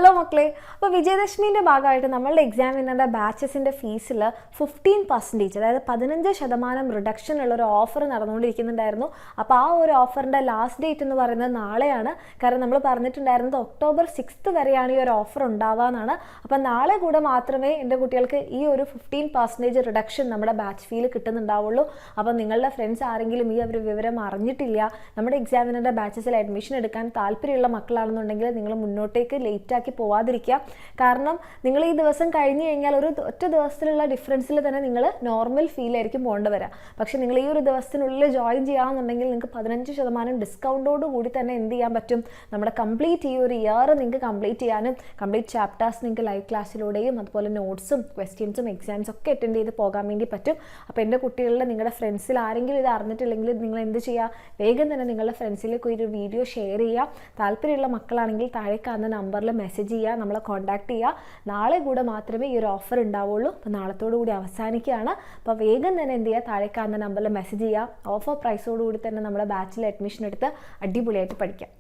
Hello മക്കളെ, അപ്പോൾ വിജയദശമിൻ്റെ ഭാഗമായിട്ട് നമ്മളുടെ എക്സാമിനറിൻ്റെ ബാച്ചസിൻ്റെ ഫീസിൽ 15%, അതായത് 15% റിഡക്ഷൻ ഉള്ളൊരു ഓഫർ നടന്നുകൊണ്ടിരിക്കുന്നുണ്ടായിരുന്നു. അപ്പോൾ ആ ഒരു ഓഫറിൻ്റെ ലാസ്റ്റ് ഡേറ്റ് എന്ന് പറയുന്നത് നാളെയാണ്. കാരണം നമ്മൾ പറഞ്ഞിട്ടുണ്ടായിരുന്നത് October 6 വരെയാണ് ഈ ഒരു ഓഫർ ഉണ്ടാവാന്നാണ്. അപ്പോൾ നാളെ കൂടെ മാത്രമേ എൻ്റെ കുട്ടികൾക്ക് ഈ ഒരു 15% റിഡക്ഷൻ നമ്മുടെ ബാച്ച് ഫീൽ കിട്ടുന്നുണ്ടാവുള്ളൂ. അപ്പോൾ നിങ്ങളുടെ ഫ്രണ്ട്സ് ആരെങ്കിലും ഈ ഒരു വിവരം അറിഞ്ഞിട്ടില്ല, നമ്മുടെ എക്സാമിനറിൻ്റെ ബാച്ചസിൽ അഡ്മിഷൻ എടുക്കാൻ താല്പര്യമുള്ള മക്കളാണെന്നുണ്ടെങ്കിൽ നിങ്ങൾ മുന്നോട്ടേക്ക് ലേറ്റാക്കി പോവാതിരിക്കുക. കാരണം നിങ്ങൾ ഈ ദിവസം കഴിഞ്ഞ് കഴിഞ്ഞാൽ ഒറ്റ ദിവസത്തിലുള്ള ഡിഫറൻസിൽ തന്നെ നിങ്ങൾ നോർമൽ ഫീൽ ആയിരിക്കും പോകേണ്ടി വരിക. പക്ഷേ നിങ്ങൾ ഈ ഒരു ദിവസത്തിനുള്ളിൽ ജോയിൻ ചെയ്യാമെന്നുണ്ടെങ്കിൽ നിങ്ങൾക്ക് 15% ഡിസ്കൗണ്ടോട് കൂടി തന്നെ എന്ത് ചെയ്യാൻ പറ്റും, നമ്മുടെ കംപ്ലീറ്റ് ഈ ഒരു ഇയർ നിങ്ങൾക്ക് കംപ്ലീറ്റ് ചെയ്യാനും കംപ്ലീറ്റ് ചാപ്റ്റേഴ്സ് നിങ്ങൾക്ക് ലൈവ് ക്ലാസ്സിലൂടെയും അതുപോലെ നോട്ട്സും ക്വസ്റ്റ്യൻസും എക്സാംസും ഒക്കെ അറ്റൻഡ് ചെയ്ത് പോകാൻ വേണ്ടി പറ്റും. അപ്പോൾ എൻ്റെ കുട്ടികളിൽ നിങ്ങളുടെ ഫ്രണ്ട്സിൽ ആരെങ്കിലും ഇത് അറിഞ്ഞിട്ടില്ലെങ്കിൽ നിങ്ങൾ എന്ത് ചെയ്യുക, വേഗം തന്നെ നിങ്ങളുടെ ഫ്രണ്ട്സിലേക്ക് ഒരു വീഡിയോ ഷെയർ ചെയ്യുക. താല്പര്യമുള്ള മക്കളാണെങ്കിൽ താഴെ കാണുന്ന നമ്പറിൽ മെസ്സേജ് ചെയ്യുക, നമ്മളെ കോൺടാക്ട് ചെയ്യുക. നാളെ കൂടെ മാത്രമേ ഈ ഒരു ഓഫർ ഉണ്ടാവുള്ളൂ. അപ്പോൾ നാളത്തോടു കൂടി അവസാനിക്കുകയാണ്. അപ്പോൾ വേഗം തന്നെ എന്ത് ചെയ്യുക, താഴെ കാണുന്ന നമ്പറിൽ മെസ്സേജ് ചെയ്യുക. ഓഫർ പ്രൈസോടുകൂടി തന്നെ നമ്മുടെ ബാച്ചിൽ അഡ്മിഷൻ എടുത്ത് അടിപൊളിയായിട്ട് പഠിക്കാം.